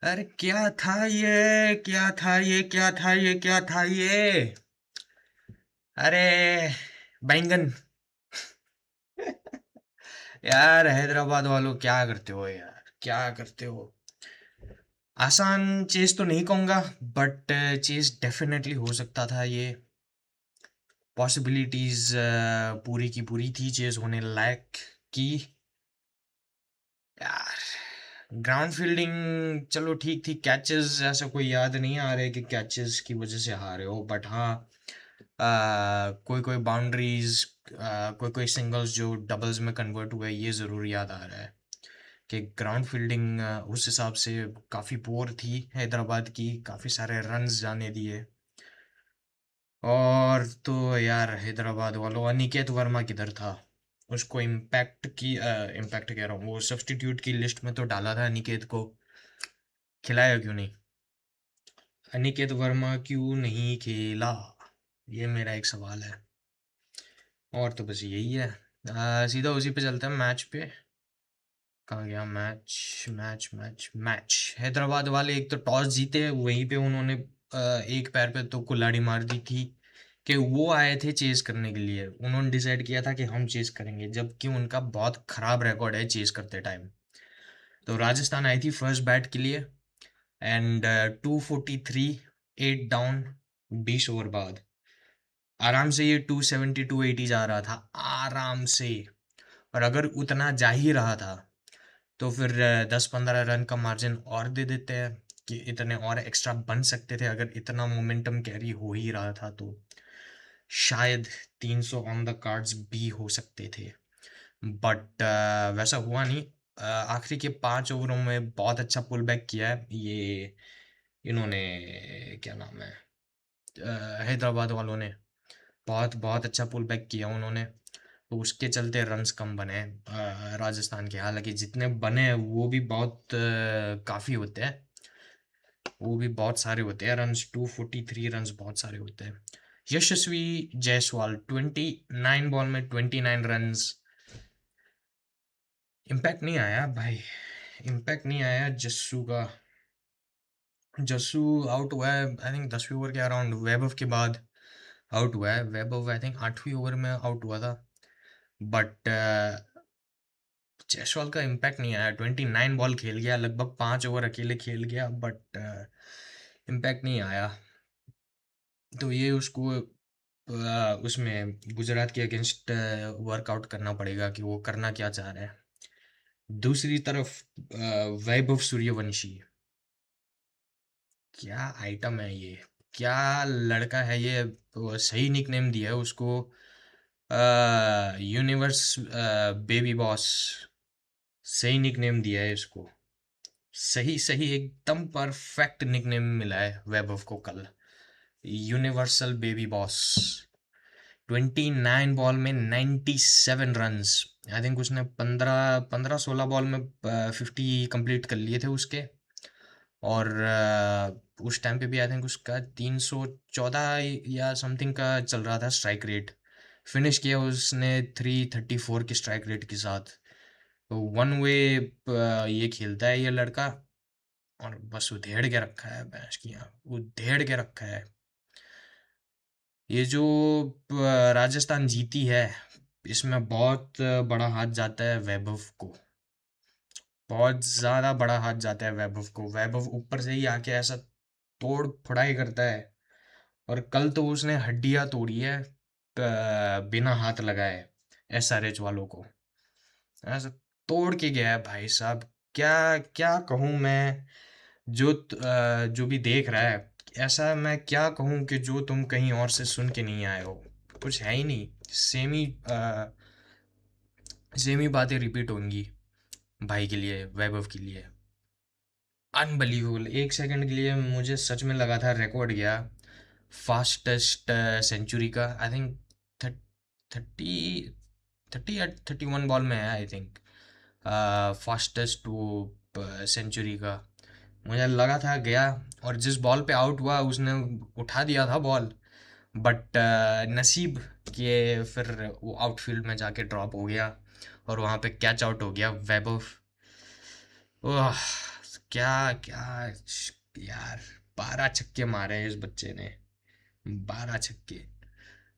अरे क्या था ये, क्या था ये, क्या था ये, क्या था ये? अरे बैंगन। यार हैदराबाद वालों क्या करते हो यार, क्या करते हो? आसान चीज तो नहीं कहूंगा, बट चीज डेफिनेटली हो सकता था ये। पॉसिबिलिटीज पूरी की पूरी थी चीज होने लायक की। यार ग्राउंड फील्डिंग चलो ठीक थी, कैचेस ऐसा कोई याद नहीं आ रहा है कि कैचेस की वजह से हारे हो, बट हाँ कोई कोई बाउंड्रीज, कोई कोई सिंगल्स जो डबल्स में कन्वर्ट हुए ये ज़रूर याद आ रहा है कि ग्राउंड फील्डिंग उस हिसाब से काफ़ी पोर थी हैदराबाद की, काफ़ी सारे रन्स जाने दिए। और तो यार हैदराबाद वालों, अनिकेत वर्मा किधर था? उसको इम्पैक्ट कह रहा हूँ, वो सब्स्टिट्यूट की लिस्ट में तो डाला था अनिकेत को, खिलाया क्यों नहीं? अनिकेत वर्मा क्यों नहीं खेला? ये मेरा एक सवाल है। और तो बस यही है। सीधा उसी पे चलते हैं, मैच पे। कहाँ गया मैच? मैच हैदराबाद वाले एक तो टॉस जीते, वहीं पे उन्होंने एक पैर पे तो कुल्हाड़ी मार दी थी कि वो आए थे चेस करने के लिए। उन्होंने डिसाइड किया था कि हम चेस करेंगे, जबकि उनका बहुत खराब रिकॉर्ड है चेस करते टाइम। तो राजस्थान आई थी फर्स्ट बैट के लिए, एंड 243, 8 डाउन, 20 ओवर बाद आराम से ये 270 280 जा रहा था आराम से। और अगर उतना जा ही रहा था तो फिर 10-15 रन का मार्जिन और दे देते हैं कि इतने और एक्स्ट्रा बन सकते थे, अगर इतना मोमेंटम कैरी हो ही रहा था तो शायद 300 ऑन द कार्ड्स भी हो सकते थे। बट वैसा हुआ नहीं। आखिरी के 5 ओवरों में बहुत अच्छा पुल बैक किया है ये इन्होंने, क्या नाम है, हैदराबाद वालों ने। बहुत बहुत अच्छा पुल बैक किया उन्होंने, तो उसके चलते रन्स कम बने राजस्थान के। हालांकि जितने बने हैं वो भी बहुत काफ़ी होते हैं, वो भी बहुत सारे होते हैं रन्स। 243 रन्स बहुत सारे होते हैं। यशस्वी जायसवाल 29 बॉल में 29 रन्स। इम्पैक्ट नहीं आया भाई, इम्पैक्ट नहीं आया जस्सू का। जस्सू आउट हुआ है आई थिंक 10वें ओवर के अराउंड, वैभव के बाद आउट हुआ है। वैभव आई थिंक 8वें ओवर में आउट हुआ था। बट जायसवाल का इम्पैक्ट नहीं आया। 29 बॉल खेल गया, लगभग 5 ओवर अकेले खेल गया, बट इम्पैक्ट नहीं आया। तो ये उसको उसमें गुजरात के अगेंस्ट वर्कआउट करना पड़ेगा कि वो करना क्या चाह रहा है। दूसरी तरफ वैभव सूर्यवंशी, क्या आइटम है ये, क्या लड़का है ये। सही निकनेम दिया है उसको, यूनिवर्स बेबी बॉस। सही निकनेम दिया है इसको, सही सही एकदम परफेक्ट निकनेम मिला है वैभव को कल, यूनिवर्सल बेबी बॉस। 29 बॉल में 97 रन्स। आई थिंक उसने 15-16 बॉल में 50 कंप्लीट कर लिए थे उसके। और उस टाइम पे भी आई थिंक उसका 314 या समथिंग का चल रहा था स्ट्राइक रेट। फिनिश किया उसने 334 की स्ट्राइक रेट के साथ। तो वन वे ये खेलता है ये लड़का, और बस उधेड़ के रखा है भैंस की यहाँ, उधेड़ के रखा है। ये जो राजस्थान जीती है, इसमें बहुत बड़ा हाथ जाता है वैभव को। बहुत ज़्यादा बड़ा हाथ जाता है वैभव को। वैभव ऊपर से ही आके ऐसा तोड़ फोड़ाई करता है। और कल तो उसने हड्डियां तोड़ी है बिना हाथ लगाए एसआरएच वालों को, ऐसा तोड़ के गया है भाई साहब। क्या क्या कहूँ मैं, जो भी देख रहा है, ऐसा मैं क्या कहूँ कि जो तुम कहीं और से सुन के नहीं आए हो। कुछ है ही नहीं, सेम ही बातें रिपीट होंगी भाई के लिए, वैभव के लिए। अनबलीवेबल, 1 सेकंड के लिए मुझे सच में लगा था रिकॉर्ड गया फास्टेस्ट सेंचुरी का। आई थिंक 30 30 या 31 बॉल में है आई थिंक, फास्टेस्ट वो सेंचुरी का। मुझे लगा था गया, और जिस बॉल पे आउट हुआ उसने उठा दिया था बॉल, बट नसीब के फिर वो आउटफील्ड में जाके ड्रॉप हो गया और वहाँ पे कैच आउट हो गया वैभव। ओह, क्या क्या यार, 12 छक्के मारे हैं इस बच्चे ने, 12 छक्के।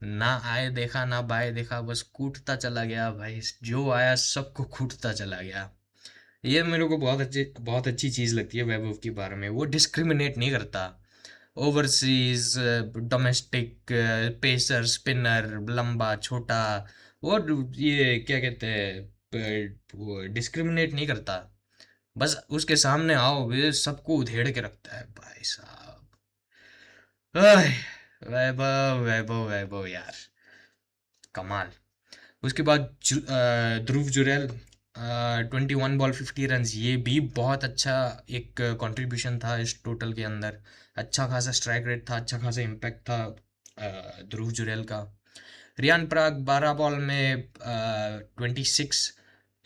ना आए देखा ना बाए देखा, बस कूटता चला गया भाई, जो आया सबको कूटता चला गया। ये मेरे को बहुत अच्छी चीज लगती है वैभव के बारे में, वो डिस्क्रिमिनेट नहीं करता। ओवरसीज, डोमेस्टिक, पेसर, स्पिनर, लंबा छोटा, वो ये क्या कहते हैं, वो डिस्क्रिमिनेट नहीं करता। बस उसके सामने आओ वे सबको उधेड़ के रखता है भाई साहब। आह, वैभव वैभव वैभव यार, कमाल। उसके बाद ध्रुव जुरैल, 21 बॉल 50 रन, ये भी बहुत अच्छा एक कंट्रीब्यूशन था इस टोटल के अंदर। अच्छा खासा स्ट्राइक रेट था, अच्छा खासा इम्पैक्ट था ध्रुव जुरैल का। रियान पराग 12 बॉल में 26,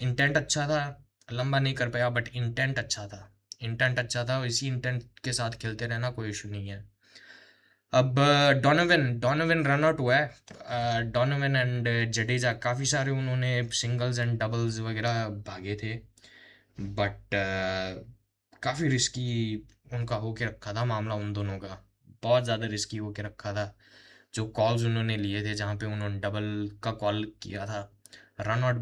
इंटेंट अच्छा था, लंबा नहीं कर पाया बट इंटेंट अच्छा था। इंटेंट अच्छा था, इसी इंटेंट के साथ खेलते रहना, कोई इशू नहीं है। अब डोनोवन डोनोवन रन आउट हुआ है। डोनोवन एंड जडेजा काफ़ी सारे उन्होंने सिंगल्स एंड डबल्स वगैरह भागे थे, बट काफ़ी रिस्की उनका होके रखा था मामला उन दोनों का। बहुत ज़्यादा रिस्की होके रखा था जो कॉल्स उन्होंने लिए थे, जहाँ पे उन्होंने डबल का कॉल किया था। रन आउट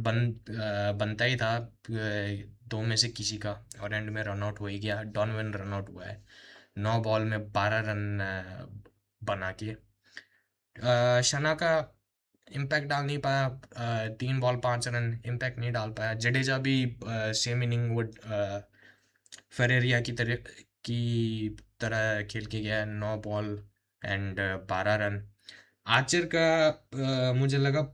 बनता ही था दो में से किसी का, और एंड में रन आउट हो ही गया। डॉनवन रन आउट हुआ है 9 बॉल में 12 रन बना के। शना का इम्पैक्ट डाल नहीं पाया, 3 बॉल 5 रन इम्पैक्ट नहीं डाल पाया। जडेजा भी सेम इनिंग वो फेरेरिया की तरह खेल के गया, 9 बॉल एंड 12 रन। आर्चर का मुझे लगा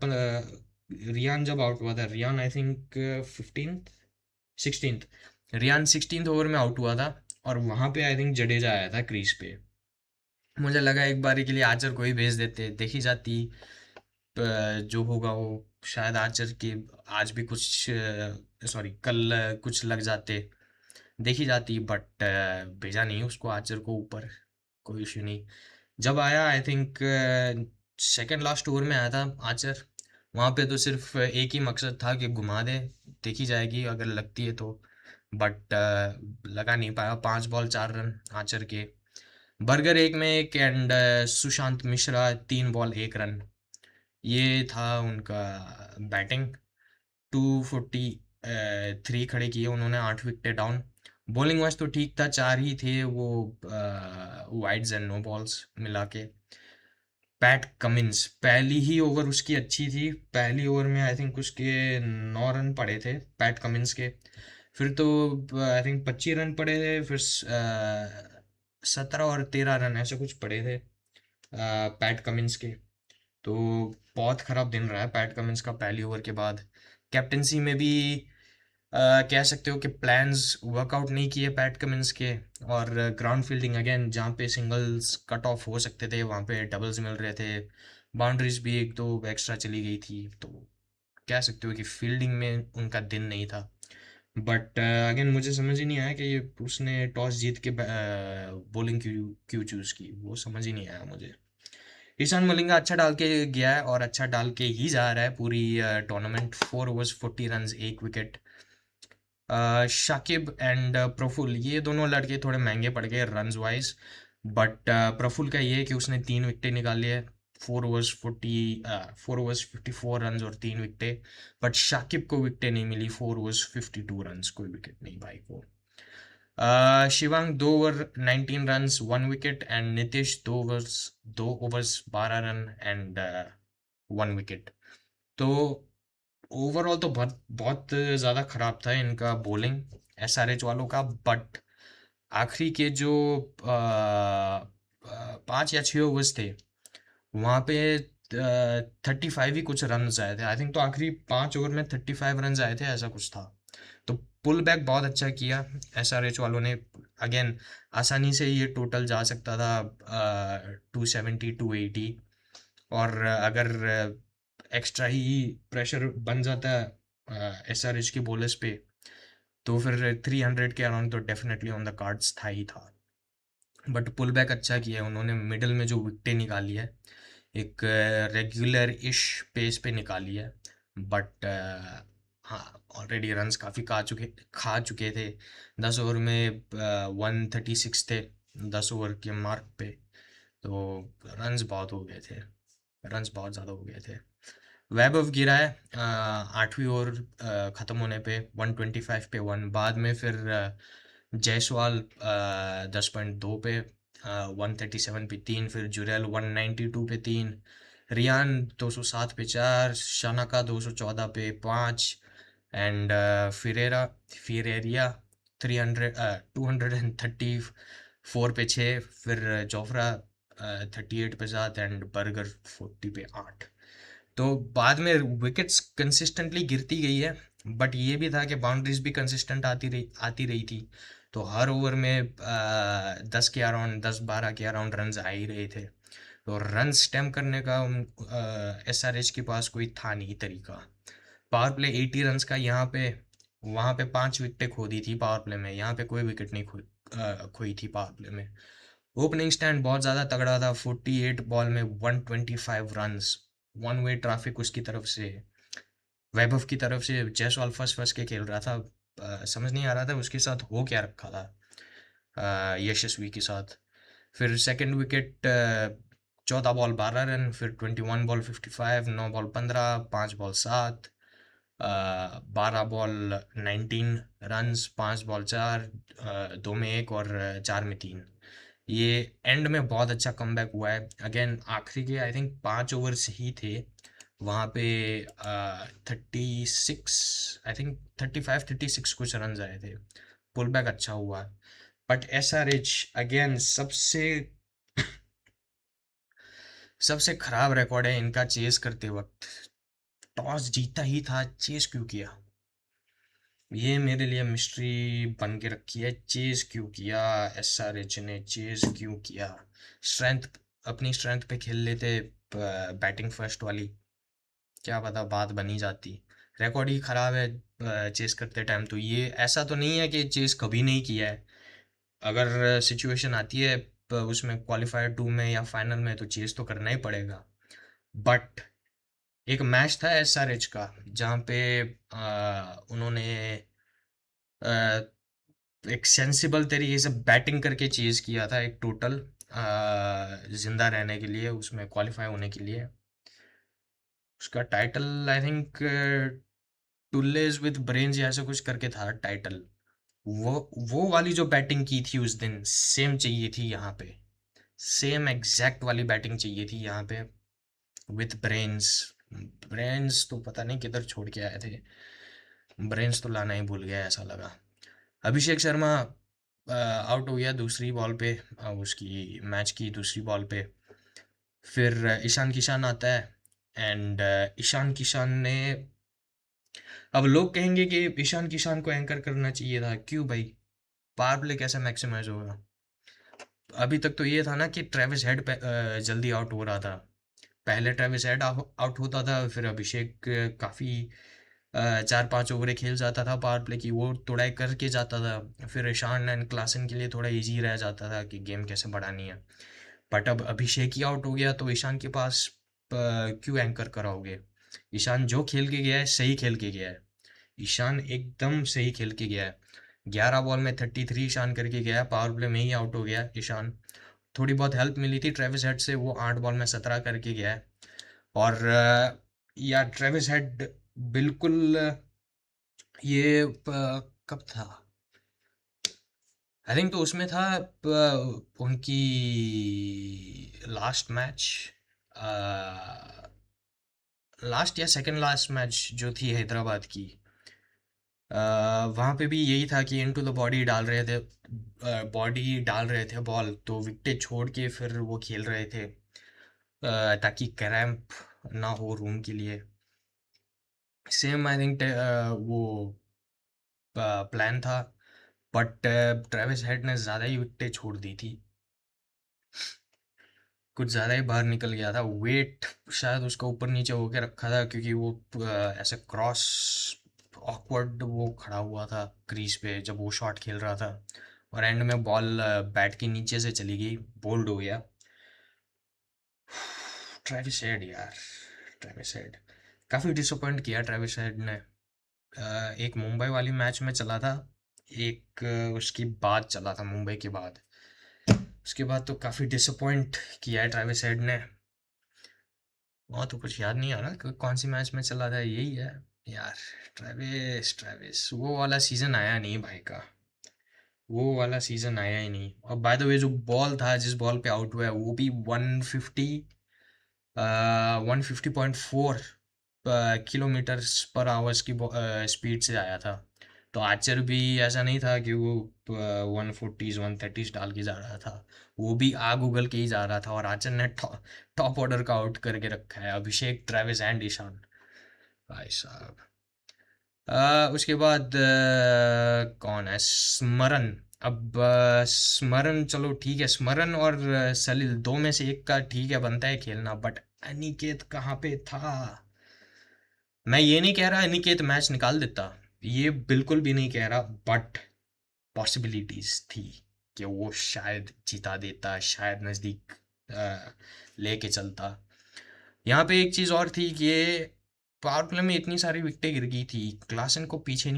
रियान जब आउट हुआ था, Riyan I think 16th Riyan 16th over में आउट हुआ था, और वहां पे आई थिंक जडेजा आया था क्रीज पे। मुझे लगा एक बारी के लिए आर्चर को ही भेज देते, देखी जाती जो होगा वो। शायद आर्चर के आज भी कुछ, सॉरी कल कुछ लग जाते, देखी जाती, बट भेजा नहीं उसको आर्चर को ऊपर, कोई इशू नहीं। जब आया I think second last over में आया था आर्चर, वहाँ पे तो सिर्फ एक ही मकसद था कि घुमा दे, देखी जाएगी अगर लगती है तो। बट लगा नहीं पाया। 5 बॉल 4 रन आर्चर के। बर्गर एक में एक and Sushant Mishra 3 ball 1 run. ये था उनका बैटिंग। 243 खड़े किए उन्होंने, 8 विकेटें डाउन। बॉलिंग वाइज तो ठीक था, 4 ही थे वो वाइड्स एंड नो बॉल्स मिला के। पैट कमिंस पहली ही ओवर उसकी अच्छी थी, पहली ओवर में आई थिंक उसके 9 रन पड़े थे पैट कमिंस के। फिर तो आई थिंक 25 रन पड़े थे, फिर 17 और 13 रन ऐसे कुछ पड़े थे पैट कमिंस के। तो बहुत खराब दिन रहा है पैट कमिंस का पहली ओवर के बाद। कैप्टनसी में भी कह सकते हो कि प्लान्स वर्कआउट नहीं किए पैट कमिंस के। और ग्राउंड फील्डिंग अगेन, जहाँ पे सिंगल्स कट ऑफ हो सकते थे वहाँ पे डबल्स मिल रहे थे। बाउंड्रीज भी एक दो एक्स्ट्रा चली गई थी, तो कह सकते हो कि फील्डिंग में उनका दिन नहीं था। बट अगेन मुझे समझ ही नहीं आया कि ये उसने टॉस जीत के बॉलिंग क्यों क्यों चूज़ की, वो समझ ही नहीं आया मुझे। ईशान मलिंगा अच्छा डाल के गया है, और अच्छा डाल के ही जा रहा है पूरी tournament. 4 overs 40 run 1 wicket. Shakib and Praful, ये दोनों लड़के थोड़े महंगे पड़ गए रन्स वाइज, बट प्रफुल का ये है कि उसने 3 विकेटें निकाली है। 4 ओवर्स 54 रन और 3 विकेटें। बट शाकिब को विकेटें नहीं मिली, 4 ओवर्स 52 रन, कोई विकेट नहीं भाई को। Shivang 2 over 19 run 1 wicket, and Nitish 2 overs 12 run and 1 wicket. तो ओवरऑल तो बहुत बहुत ज़्यादा ख़राब था इनका बॉलिंग एसआरएच वालों का। बट आखिरी के जो 5 या 6 ओवर्स थे, वहाँ पे 35 ही कुछ रन आए थे आई थिंक। तो आखिरी 5 ओवर में 35 रन आए थे, ऐसा कुछ था। तो पुल बैक बहुत अच्छा किया एसआरएच वालों ने। अगेन आसानी से ये टोटल जा सकता था 270 280, और अगर एक्स्ट्रा ही प्रेशर बन जाता है एसआरएच के बॉलर्स पे, तो फिर 300 के अराउंड तो डेफिनेटली ऑन द कार्ड्स था ही था। बट पुल बैक अच्छा किया है उन्होंने, मिडल में जो विकटें निकाली है एक रेगुलर इश पेस पे निकाली है। बट हाँ, ऑलरेडी रन्स काफ़ी खा चुके थे। 10 ओवर में 136 थे 10 ओवर के मार्क पे। तो रन्स बहुत हो गए थे, रन्स बहुत ज़्यादा हो गए थे। वैभव गिरा है 8वीं ओवर ख़त्म होने पे 125 पे 1। बाद में फिर जायसवाल 10.2 पे 137 पे 3। फिर जुरैल 192 पे 3। रियान 207 पे 4। शानाका 214 पे 5। एंड फिरेरिया 234 पे 6। फिर जोफ्रा 38 पे 7 एंड बर्गर 40 पे 8। तो बाद में विकेट्स कंसिस्टेंटली गिरती गई है, बट ये भी था कि बाउंड्रीज भी कंसिस्टेंट आती रही थी। तो हर ओवर में 10 के अराउंड 10-12 के अराउंड रन्स आ ही रहे थे। तो रन स्टेम करने का SRH के पास कोई था नहीं तरीका। पावर प्ले 80 रन्स का यहाँ पे, वहाँ पे 5 विकेटें खो दी थी पावर प्ले में। यहाँ पे कोई विकेट नहीं खोई थी पावर प्ले में। ओपनिंग स्टैंड बहुत ज़्यादा तगड़ा था। 48 बॉल में 125 रन्स। वन वे ट्रैफिक उसकी तरफ से, वैभव की तरफ से। जायसवाल फंस फंस के खेल रहा था। समझ नहीं आ रहा था उसके साथ हो क्या रखा था यशस्वी के साथ। फिर सेकंड विकेट 14 बॉल 12 रन। फिर 21 ball 55, 9 ball 15, 5 ball 7, 12 ball 19 runs, 5 ball 4, 2 में 1 और 4 में 3। ये एंड में बहुत अच्छा कमबैक हुआ है। अगेन आखिरी के आई थिंक 5 ओवर्स ही थे वहाँ पे। 36 आई थिंक 35-36 कुछ रन आए थे। पुल बैक अच्छा हुआ। बट SRH अगेन सबसे खराब रिकॉर्ड है इनका चेस करते वक्त। टॉस जीता ही था, चेस क्यों किया? ये मेरे लिए मिस्ट्री बन के रखी है। चेज क्यों किया? SRH ने चेज क्यों किया? स्ट्रेंथ, अपनी स्ट्रेंथ पे खेल लेते बैटिंग फर्स्ट वाली, क्या पता बात बनी जाती। रिकॉर्ड ही खराब है चेस करते टाइम। तो ये ऐसा तो नहीं है कि चेस कभी नहीं किया है। अगर सिचुएशन आती है उसमें क्वालिफायर 2 में या फाइनल में, तो चेस तो करना ही पड़ेगा। बट एक मैच था SRH का जहाँ पे उन्होंने एक सेंसिबल तरीके से बैटिंग करके चेज किया था एक टोटल जिंदा रहने के लिए, उसमें क्वालिफाई होने के लिए। उसका टाइटल आई थिंक टुल्लेज विद ब्रेन्स या ऐसा कुछ करके था टाइटल। वो वो वाली जो बैटिंग की थी उस दिन, सेम चाहिए थी यहाँ पे। सेम एग्जैक्ट वाली बैटिंग चाहिए थी यहाँ पे विथ ब्रेन्स। ब्रेन्स तो पता नहीं किधर छोड़ के आए थे। ब्रेन्स तो लाना ही भूल गया ऐसा लगा। अभिषेक शर्मा आउट हो गया दूसरी बॉल पे, उसकी मैच की दूसरी बॉल पे। फिर ईशान किशन आता है एंड ईशान किशन ने, अब लोग कहेंगे कि ईशान किशन को एंकर करना चाहिए था। क्यों भाई? पावर प्ले कैसे मैक्सिमाइज होगा? अभी तक तो ये था ना कि ट्रेविस हेड जल्दी आउट हो रहा था। पहले ट्रेविस हेड आउट होता था, फिर अभिषेक काफ़ी 4-5 ओवरें खेल जाता था पावर प्ले की, वो तोड़ाई करके जाता था। फिर ईशान एंड क्लासन के लिए थोड़ा इजी रह जाता था कि गेम कैसे बढ़ानी है। बट अब अभिषेक ही आउट हो गया तो ईशान के पास क्यों एंकर कराओगे? ईशान जो खेल के गया है सही खेल के गया है। ईशान एकदम सही खेल के गया है। 11 बॉल में 33 ईशान करके गया है, पावर प्ले में ही आउट हो गया ईशान। थोड़ी बहुत हेल्प मिली थी ट्रेविस हेड से, वो 8 बॉल में 17 करके गया है। और यार ट्रेविस हेड बिल्कुल कब था? आई थिंक तो उसमें था उनकी लास्ट मैच, लास्ट या सेकंड लास्ट मैच जो थी हैदराबाद की। वहाँ पे भी यही था कि इनटू द बॉडी डाल रहे थे, बॉडी डाल रहे थे बॉल, तो विकेट छोड़ के फिर वो खेल रहे थे ताकि क्रैम्प ना हो रूम के लिए। सेम आई थिंक वो प्लान था। बट ट्रेविस हेड ने ज़्यादा ही विकेटें छोड़ दी थी, कुछ ज़्यादा ही बाहर निकल गया था। वेट शायद उसका ऊपर नीचे होके रखा था क्योंकि वो ऐसे क्रॉस ऑकवर्ड वो खड़ा हुआ था क्रीज पे जब वो शॉट खेल रहा था, और एंड में बॉल बैट के नीचे से चली गई, बोल्ड हो गया। ट्रेविस हेड यार, ट्रेविस हेड काफ़ी डिसअपॉइंट किया ट्रेविस हेड ने। एक मुंबई वाली मैच में चला था, एक उसकी बाद चला था मुंबई के बाद। उसके बाद तो काफ़ी डिसअपॉइंट किया है ट्रेविस हेड ने। वहाँ तो कुछ याद नहीं आ रहा कौन सी मैच में चला था, यही है यार। ट्रेविस ट्रेविस वो वाला सीज़न आया नहीं भाई का, वो वाला सीज़न आया ही नहीं। और बाय द वे जो बॉल था, जिस बॉल पे आउट हुआ है, वो भी 150 150.4 किलोमीटर्स पर आवर्स की स्पीड से आया था। तो आर्चर भी ऐसा नहीं था कि वो 140s 130s डाल के जा रहा था, वो भी आग उगल के ही जा रहा था। और आर्चर ने टॉप ऑर्डर का आउट करके रखा है, अभिषेक, ट्रेविस एंड ईशान भाई साहब। उसके बाद कौन है, स्मरण। अब स्मरण चलो ठीक है, स्मरण और सलील दो में से एक का ठीक है, बनता है खेलना, बट अनिकेत कहाँ पे था? मैं ये नहीं कह रहा अनिकेत मैच निकाल देता, ये बिल्कुल भी नहीं कह रहा, बट पॉसिबिलिटीज थी कि वो शायद जिता देता, शायद नज़दीक लेके चलता। यहाँ पे एक चीज़ और थी कि पावर प्ले में इतनी सारी विकेटें गिर गई थी, क्लासन को पीछे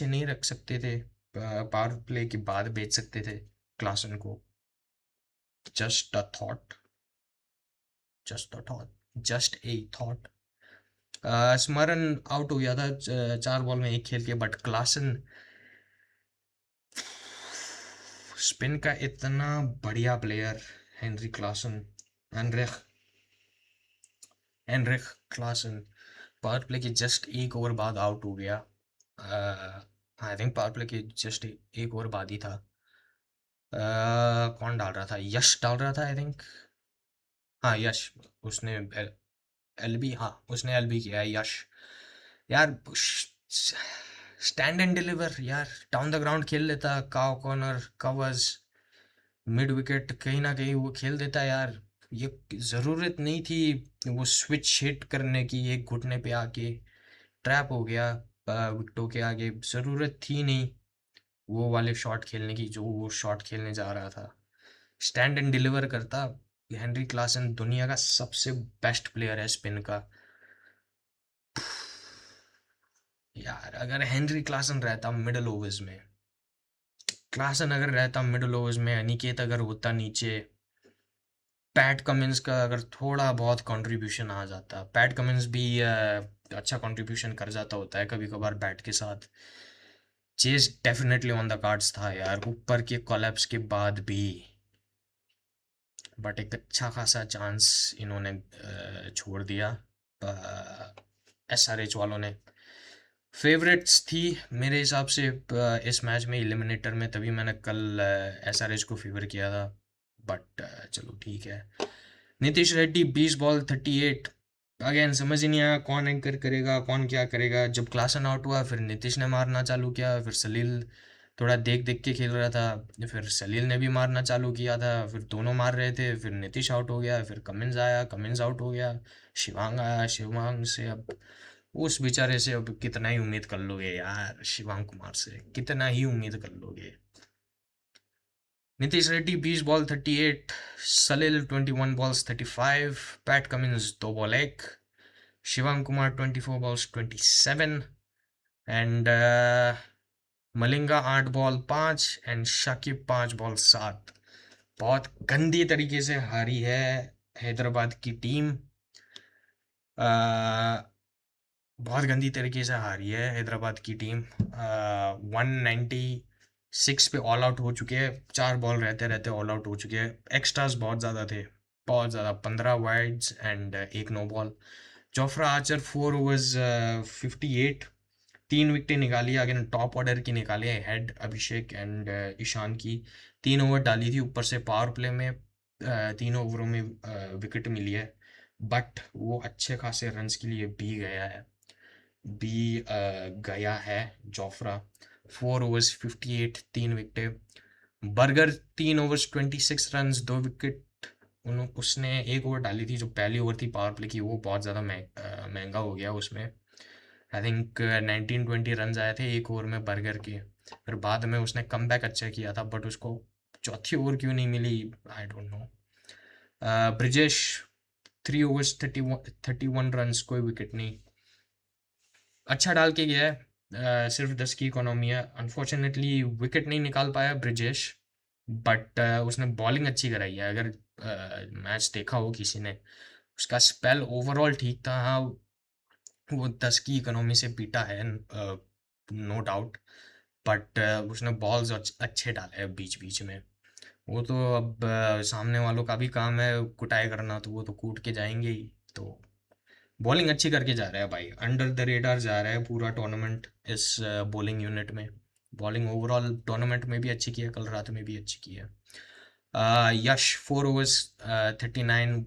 नहीं रख सकते थे। पावर प्ले के बाद बेच सकते थे क्लासन को। Just a thought, just a thought, just a thought. स्मरण आउट हो गया था 4 बॉल में 1 खेल के, बट क्लासन स्पिन का इतना बढ़िया player, Henry Klaasen, Heinrich Heinrich Klaasen, power play के जस्ट 1 ओवर बाद आउट हो गया। आई थिंक पावर प्ले के जस्ट 1 ओवर बाद ही था। कौन डाल रहा था, यश डाल रहा था आई थिंक। हाँ यश, उसने एलबी, हाँ उसने एलबी किया है यश। यार स्टैंड एंड डिलीवर यार, डाउन द ग्राउंड खेल लेता, काव कॉर्नर कवर्स, मिड विकेट कहीं ना कहीं वो खेल देता यार। ये ज़रूरत नहीं थी वो स्विच हिट करने की, एक घुटने पे आके ट्रैप हो गया विकेटों के आगे, ज़रूरत थी नहीं वो वाले शॉट खेलने की जो वो शॉट खेलने जा रहा था। स्टैंड एंड डिलीवर करता। हेनरी क्लासन दुनिया का सबसे बेस्ट प्लेयर है स्पिन का यार। अगर हेनरी क्लासन रहता मिडल ओवर्स में, क्लासन अगर रहता मिडल ओवर्स में, अनिकेत अगर होता नीचे, पैट कमिंस का अगर थोड़ा बहुत कंट्रीब्यूशन आ जाता, पैट कमिंस भी अच्छा कंट्रीब्यूशन कर जाता होता है कभी कभार बैट के साथ। Chase definitely on the cards था यार, ऊपर के कोलैप्स के बाद भी, बट एक अच्छा खासा चांस इन्होंने छोड़ दिया एसआरएच वालों ने। फेवरेट्स थी मेरे हिसाब से इस मैच में एलिमिनेटर में, तभी मैंने कल एसआरएच को फेवर किया था, बट चलो ठीक है। नीतीश रेड्डी 20 बॉल 38, अगेन समझ ही नहीं आया कौन एंकर करेगा कौन क्या करेगा। जब क्लासन आउट हुआ फिर नीतीश ने मारना चालू किया, फिर सलील थोड़ा देख देख के खेल रहा था, फिर सलील ने भी मारना चालू किया था, फिर दोनों मार रहे थे, फिर नीतीश आउट हो गया, फिर कमिंस आया, कमिंस आउट हो गया, शिवांग आया, शिवांग से अब उस बेचारे से अब कितना ही उम्मीद कर लोगे यार, शिवांग कुमार से कितना ही उम्मीद कर लोगे। Nitish Reddy 20 ball 38, Salil 21 balls 35, PAT Cummins 2 ball 1, Shivang Kumar 24 balls 27, and Malinga 8 ball 5 and Shakib 5 ball 7। बहुत गंदी तरीके से हारी है हैदराबाद की टीम, बहुत गंदी तरीके से हारी है हैदराबाद की टीम। 196 पे ऑल आउट हो चुके हैं, 4 बॉल रहते रहते ऑल आउट हो चुके हैं। एक्स्ट्रास बहुत ज़्यादा थे, बहुत ज़्यादा, 15 वाइड्स एंड एक no ball. Jofra Archer 4 overs 58, 3 विकेटें निकाली, अगेन टॉप ऑर्डर की निकाली है, हेड अभिषेक एंड ईशान की। 3 ओवर डाली थी, ऊपर से पावर प्ले में 3 ओवरों में विकेट मिली है, बट वो अच्छे खासे रन्स के लिए गया है जोफ्रा। 4 ओवर्स 58, 3 विकेटें। Burger 3 overs 26 runs 2 wicket. उसने 1 ओवर डाली थी, जो पहली ओवर थी पावर प्ले की, वो बहुत ज़्यादा महंगा हो गया उसमें। आई थिंक 19-20 रन आए थे 1 ओवर में बर्गर के। फिर बाद में उसने कमबैक अच्छा किया था, बट उसको चौथी ओवर क्यों नहीं मिली, I don't know. Brijesh 3 overs 31 runs, कोई विकेट नहीं, अच्छा डाल के गया है। सिर्फ 10 की इकोनॉमी है। अनफॉर्चुनेटली विकेट नहीं निकाल पाया ब्रिजेश, बट उसने बॉलिंग अच्छी कराई है। अगर मैच देखा हो किसी ने, उसका स्पेल ओवरऑल ठीक था। हाँ, वो 10 की इकोनॉमी से पीटा है, नो डाउट, बट उसने बॉल्स अच्छे डाले हैं बीच बीच में। वो तो अब सामने वालों का भी काम है कुटाई करना, तो वो तो कूट के जाएंगे ही। तो बॉलिंग अच्छी करके जा रहा है भाई, अंडर द रेडार जा रहा है पूरा टूर्नामेंट इस बॉलिंग यूनिट में। बॉलिंग ओवरऑल टूर्नामेंट में भी अच्छी की है, कल रात में भी अच्छी की है। यश 4 ओवर्स 39,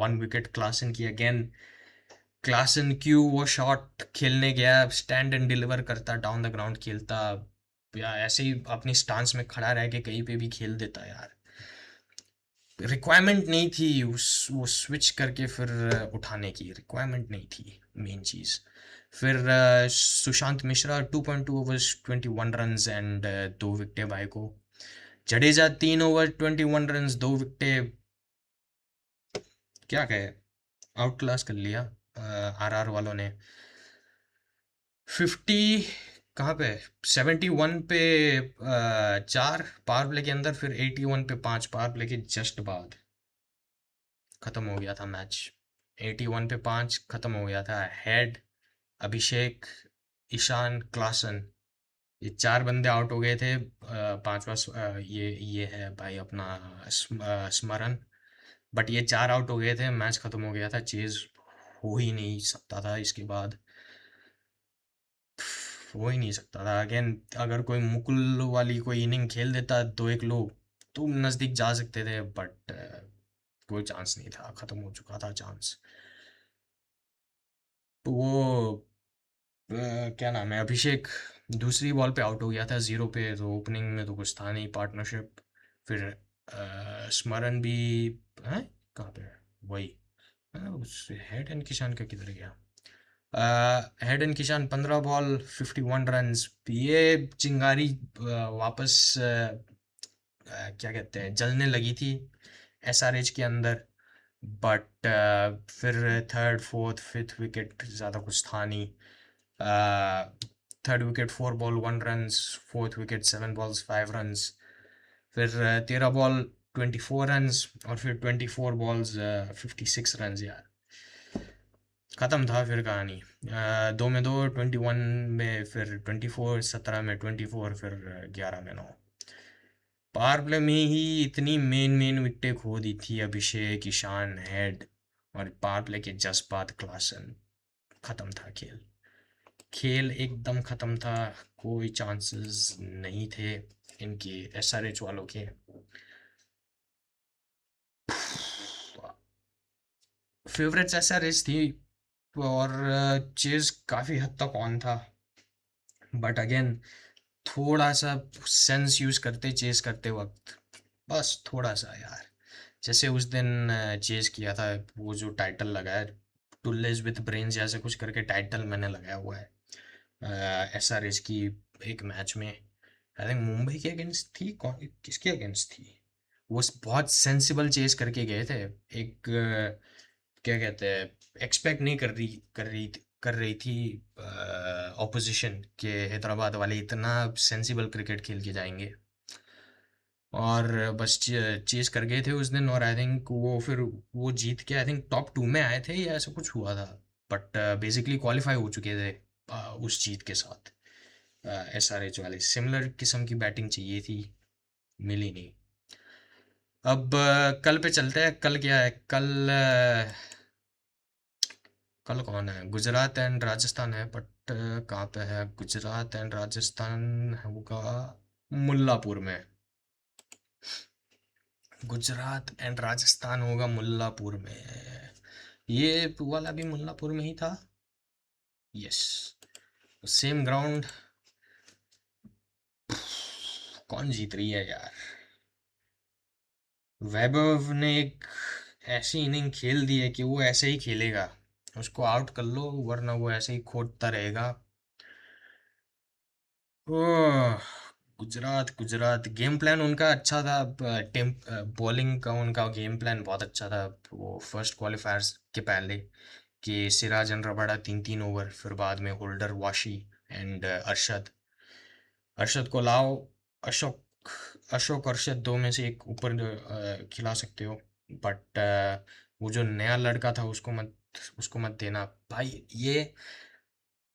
1 विकेट। क्लासन की अगेन, क्लासन क्यू वो शॉट खेलने गया, स्टैंड एंड डिलीवर करता, डाउन द ग्राउंड खेलता, या ऐसे ही अपनी स्टांस में खड़ा रह के कहीं पे भी खेल देता यार। रिक्वायरमेंट नहीं थी वो स्विच करके फिर उठाने की, रिक्वायरमेंट नहीं थी मेन चीज़। फिर Sushant Mishra 2.2 overs 21 runs and 2 विकेटें भाई को। जडेजा 3 ओवर 21 रन्स 2 विकेटें, क्या कहे, आउट क्लास कर लिया आरआर वालों ने। 50 कहाँ पे, 71 पे 4 पावर प्ले के अंदर, फिर 81 पे 5 पावर प्ले के जस्ट बाद खत्म हो गया था मैच। 81 पे 5 खत्म हो गया था। हेड, अभिषेक, ईशान, क्लासन, ये 4 बंदे आउट हो गए थे। पांचवा ये है भाई अपना स्मरण, बट ये 4 आउट हो गए थे, मैच खत्म हो गया था। चेज हो ही नहीं सकता था इसके बाद, हो ही नहीं सकता था अगेन। अगर कोई मुकुल वाली कोई इनिंग खेल देता 2-1 लोग, तो नज़दीक जा सकते थे, बट कोई चांस नहीं था, खत्म हो चुका था चांस। तो वो क्या नाम है, अभिषेक दूसरी बॉल पे आउट हो गया था 0 पे, तो ओपनिंग में तो कुछ था नहीं पार्टनरशिप। फिर स्मरण भी है, कहाँ पे है वही, उस हेड एंड किशान का किधर गया। Head and Kishan 15 ball 51 runs. ये चिंगारी वापस क्या कहते हैं, जलने लगी थी एसआरएच के अंदर, बट फिर थर्ड फोर्थ फिफ्थ विकेट ज़्यादा कुछ था नहीं। Third wicket 4 ball 1 runs, fourth wicket 7 balls 5 runs, फिर 13 बॉल 24 रन्स, और फिर 24 बॉल्स 56 रन्स यार। ख़त्म था फिर कहानी। 2 में 2, 21 में, फिर 24, 17 में 24, फिर 11 में 9। पावर प्ले में ही इतनी मेन मेन विकेटें खो दी थी अभिषेक, ईशान, हेड, और पावर प्ले के जस्ट बाद क्लासन। खत्म था खेल, खेल एकदम खत्म था। कोई चांसेस नहीं थे इनके एसआरएच वालों के। फेवरेट्स एसआरएच थी, और चेज काफ़ी हद तक ऑन था, बट अगेन थोड़ा सा सेंस यूज़ करते चेज करते वक्त, बस थोड़ा सा यार। जैसे उस दिन चेज किया था, वो जो टाइटल लगाया, टुल्लेज विद ब्रेन्स ऐसे कुछ करके टाइटल मैंने लगाया हुआ है एसआरएच की एक मैच में। आई थिंक मुंबई के अगेंस्ट थी, कौन किसके अगेंस्ट थी, वो बहुत सेंसिबल चेज करके गए थे। एक क्या कहते हैं, एक्सपेक्ट नहीं कर रही थी ऑपोजिशन के हैदराबाद वाले इतना सेंसिबल क्रिकेट खेल के जाएंगे, और बस चेज कर गए थे उस दिन। और आई थिंक वो फिर वो जीत के आई थिंक टॉप 2 में आए थे, या ऐसा कुछ हुआ था, बट बेसिकली क्वालिफाई हो चुके थे उस जीत के साथ। एसआरएच वाले सिमिलर किस्म की बैटिंग चाहिए थी, मिली नहीं। अब कल पे चलते हैं। कल क्या है, कल कौन है, गुजरात एंड राजस्थान है, बट कहाँ पे है गुजरात एंड राजस्थान, होगा मुल्लापुर में। गुजरात एंड राजस्थान होगा मुल्लापुर में। ये वाला भी मुल्लापुर में ही था, यस, सेम ग्राउंड। कौन जीत रही है यार, वैभव ने एक ऐसी इनिंग खेल दी है कि वो ऐसे ही खेलेगा, उसको आउट कर लो, वरना वो ऐसे ही खोदता रहेगा। ओह, गुजरात गुजरात गेम प्लान उनका अच्छा था। टेम बॉलिंग का उनका गेम प्लान बहुत अच्छा था, वो फर्स्ट क्वालिफायर्स के पहले, कि सिराज एंड रबाडा 3-3 ओवर, फिर बाद में होल्डर, वाशी, एंड अरशद को लाओ। अशोक अशोक अरशद दो में से एक ऊपर खिला सकते हो, बट वो जो नया लड़का था उसको मत देना भाई। ये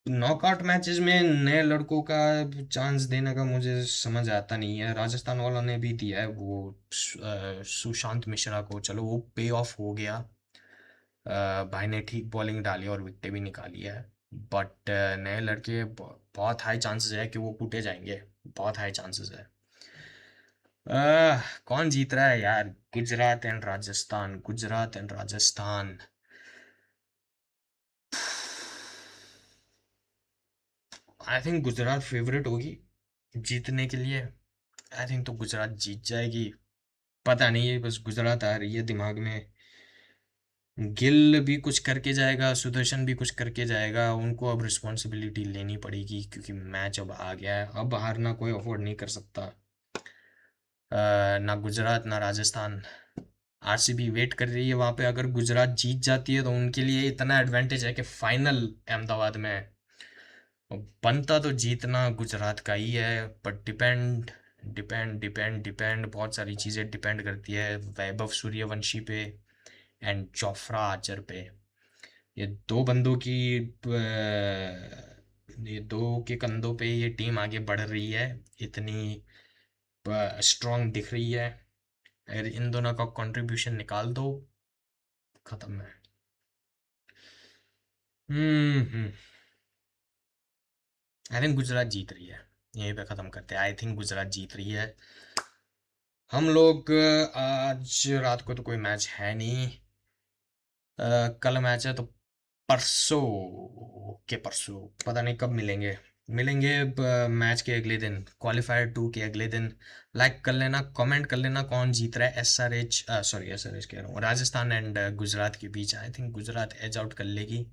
नॉकआउट मैचेस में नए लड़कों का चांस देने का मुझे समझ आता नहीं है। राजस्थान वालों ने भी दिया है वो सुशांत मिश्रा को, चलो वो पे ऑफ हो गया। भाई ने ठीक बॉलिंग डाली और विकेटें भी निकाली है, बट नए लड़के बहुत हाई चांसेस है कि वो कूटे जाएंगे, बहुत हाई चांसेस है। कौन जीत रहा है यार? Gujarat and Rajasthan, Gujarat and Rajasthan. I think Gujarat favourite होगी जीतने के लिए। आई थिंक तो गुजरात जीत जाएगी। पता नहीं है, बस गुजरात आ रही है दिमाग में। गिल भी कुछ करके जाएगा, सुदर्शन भी कुछ करके जाएगा, उनको अब रिस्पॉन्सिबिलिटी लेनी पड़ेगी क्योंकि मैच अब आ गया है। अब हारना कोई अफोर्ड नहीं कर सकता। ना गुजरात ना राजस्थान। आरसीबी वेट कर रही है वहां पे। अगर गुजरात जीत जाती है तो उनके लिए इतना एडवांटेज है कि फाइनल अहमदाबाद में है। बनता तो जीतना गुजरात का ही है, but depend depend depend depend बहुत सारी चीज़ें डिपेंड करती है वैभव सूर्यवंशी पे एंड जोफ्रा आर्चर पे। ये दो बंदों की ये दो के कंधों पे ये टीम आगे बढ़ रही है, इतनी स्ट्रांग दिख रही है। अगर इन दोनों का कंट्रीब्यूशन निकाल दो, खत्म है। हम्म। आई थिंक गुजरात जीत रही है। यहीं पे ख़त्म करते हैं। आई थिंक गुजरात जीत रही है। हम लोग आज रात को तो कोई मैच है नहीं। कल मैच है तो परसों के परसों पता नहीं कब मिलेंगे। मिलेंगे मैच के अगले दिन, क्वालिफायर 2 के अगले दिन। लाइक कर लेना, कमेंट कर लेना कौन जीत रहा है। एस आर एच कह रहा हूँ, राजस्थान एंड गुजरात के बीच। I think Gujarat edge out कर लेगी।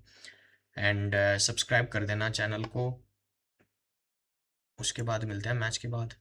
एंड सब्सक्राइब कर देना चैनल को। उसके बाद मिलते हैं मैच के बाद।